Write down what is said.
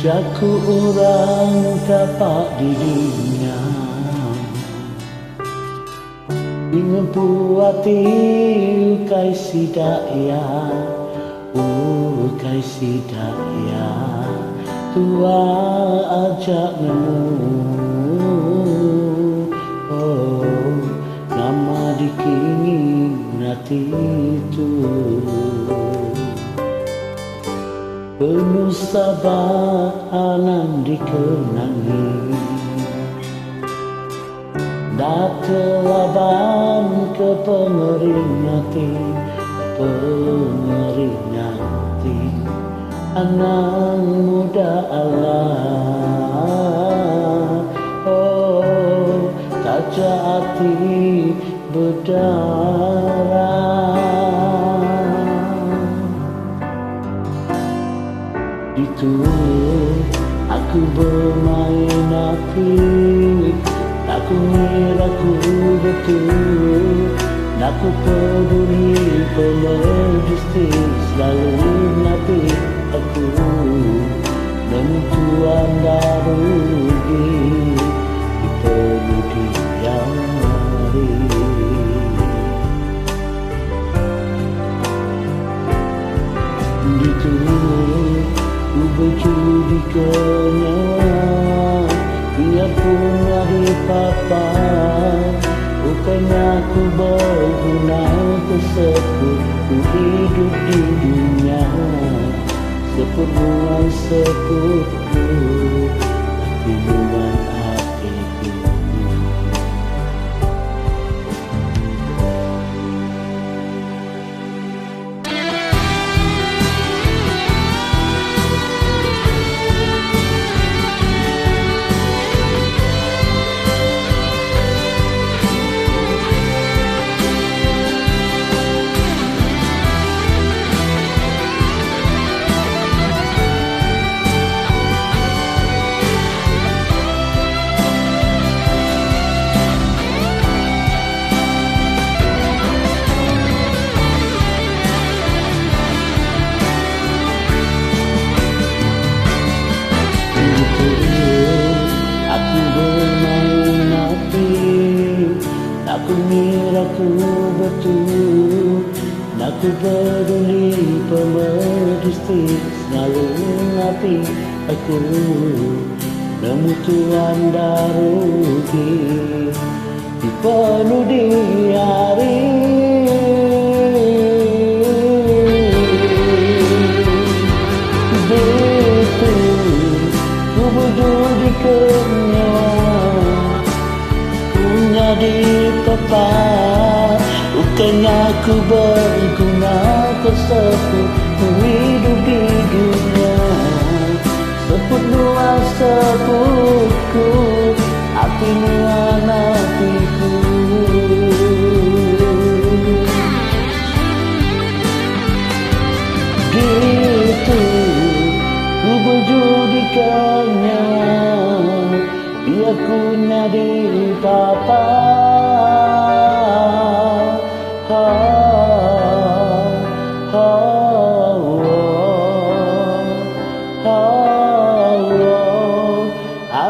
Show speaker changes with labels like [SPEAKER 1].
[SPEAKER 1] Jaku orang tapak dirinya Ingepu hati ukai si daya Ukai si daya Tua ajak nemu Oh nama dikini nanti itu Penuh sabar anan dikenangi Dak telaban ke pengeringati Pengeringati Anak muda Allah Oh tajak hati berdarah Itu aku bermain api Aku ngira ku betul Aku peduli pemerdistik Selalu nabi aku Namun Tuhan dah rugi Perlu diari Itu ku berjudi kenyawa Biarpun hari papa Bukannya ku berguna tersebut Ku hidup di dunia Sepenuhan seputku Timbungan hatiku Aku ngira ku betul Aku peduli pemerdistik Selalu ngapi aku Namun Tuhan dah rugi Penuh diari Betul ku berjudi kenyawa Di tempat bukannya aku berguna tersebut Ku hidup di dunia sepenuh seputku Hatimu hatiku Gitu ku berjudi kenyawa Biar ku nadi papa ha, ha, ha, ha, ha,